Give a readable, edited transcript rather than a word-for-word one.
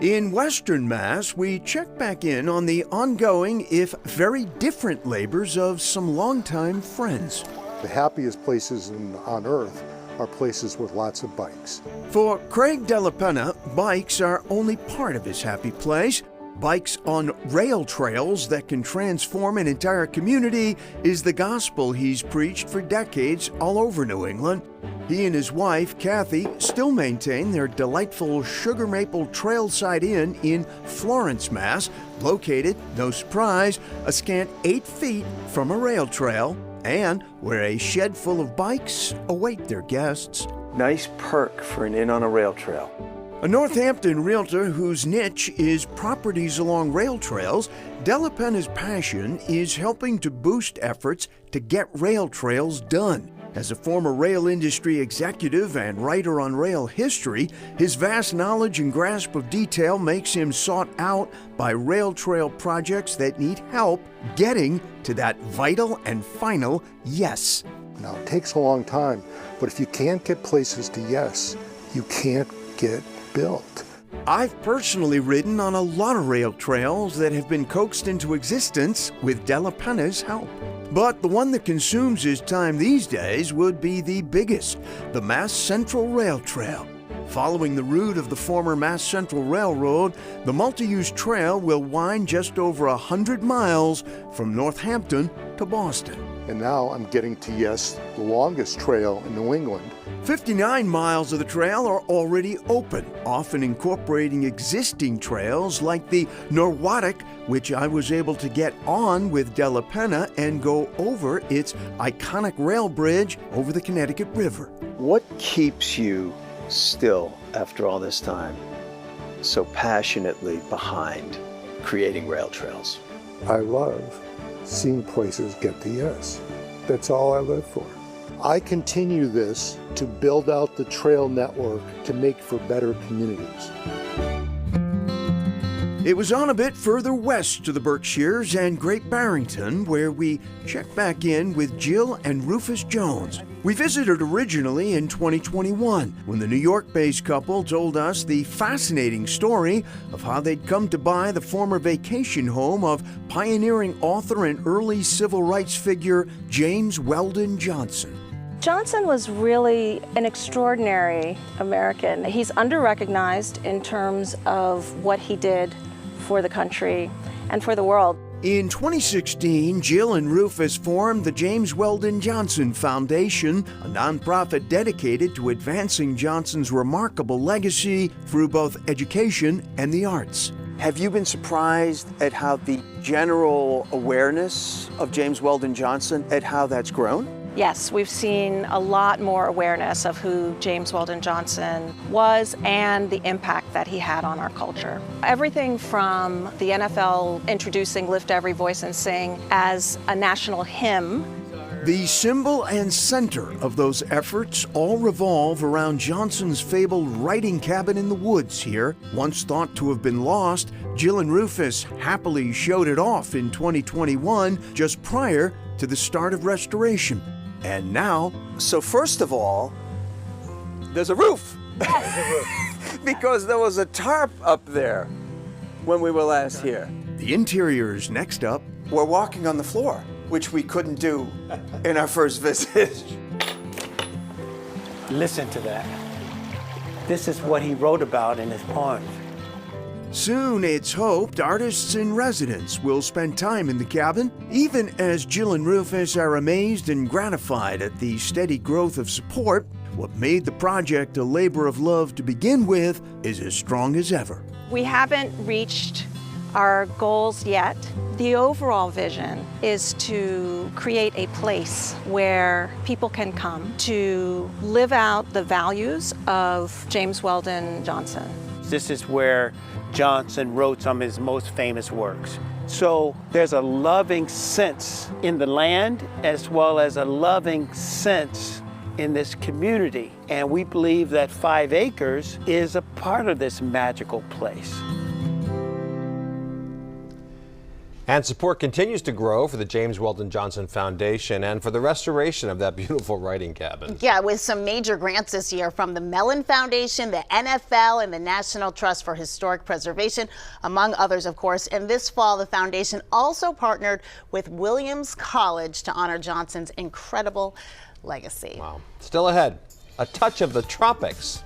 In Western Mass, we check back in on the ongoing, if very different, labors of some longtime friends. The happiest places on earth are places with lots of bikes. For Craig Della Penna, bikes are only part of his happy place. Bikes on rail trails that can transform an entire community is the gospel he's preached for decades all over New England. He and his wife, Kathy, still maintain their delightful Sugar Maple Trailside Inn in Florence, Mass., located, no surprise, a scant 8 feet from a rail trail, and where a shed full of bikes await their guests. Nice perk for an inn on a rail trail. A Northampton realtor whose niche is properties along rail trails, Della Penna's passion is helping to boost efforts to get rail trails done. As a former rail industry executive and writer on rail history, his vast knowledge and grasp of detail makes him sought out by rail trail projects that need help getting to that vital and final yes. Now, it takes a long time, but if you can't get places to yes, you can't get built. I've personally ridden on a lot of rail trails that have been coaxed into existence with Della Penna's help. But the one that consumes his time these days would be the biggest, the Mass Central Rail Trail. Following the route of the former Mass Central Railroad, the multi-use trail will wind just over 100 miles from Northampton to Boston. And now I'm getting to yes, the longest trail in New England. 59 miles of the trail are already open, often incorporating existing trails like the Norwottuck, which I was able to get on with Della Penna and go over its iconic rail bridge over the Connecticut River. What keeps you still after all this time so passionately behind creating rail trails? I love seeing places get to yes. That's all I live for. I continue this to build out the trail network to make for better communities. It was on a bit further west to the Berkshires and Great Barrington where we checked back in with Jill and Rufus Jones. We visited originally in 2021 when the New York-based couple told us the fascinating story of how they'd come to buy the former vacation home of pioneering author and early civil rights figure James Weldon Johnson. Johnson was really an extraordinary American. He's under-recognized in terms of what he did for the country and for the world. In 2016, Jill and Rufus formed the James Weldon Johnson Foundation, a nonprofit dedicated to advancing Johnson's remarkable legacy through both education and the arts. Have you been surprised at how the general awareness of James Weldon Johnson, at how that's grown? Yes, we've seen a lot more awareness of who James Weldon Johnson was and the impact that he had on our culture. Everything from the NFL introducing Lift Every Voice and Sing as a national hymn. The symbol and center of those efforts all revolve around Johnson's fabled writing cabin in the woods here. Once thought to have been lost, Jill and Rufus happily showed it off in 2021, just prior to the start of restoration. And now... So first of all, there's a roof. Yes. Because there was a tarp up there when we were last here. The interior's next up. We're walking on the floor, which we couldn't do in our first visit. Listen to that. This is what he wrote about in his poems. Soon, it's hoped, artists in residence will spend time in the cabin, even as Jill and Rufus are amazed and gratified at the steady growth of support. What made the project a labor of love to begin with is as strong as ever. We haven't reached our goals yet. The overall vision is to create a place where people can come to live out the values of James Weldon Johnson. This is where Johnson wrote some of his most famous works. So there's a loving sense in the land as well as a loving sense in this community. And we believe that 5 acres is a part of this magical place. And support continues to grow for the James Weldon Johnson Foundation and for the restoration of that beautiful writing cabin. Yeah, with some major grants this year from the Mellon Foundation, the NFL, and the National Trust for Historic Preservation, among others, of course. And this fall, the foundation also partnered with Williams College to honor Johnson's incredible legacy. Wow. Still ahead, a touch of the tropics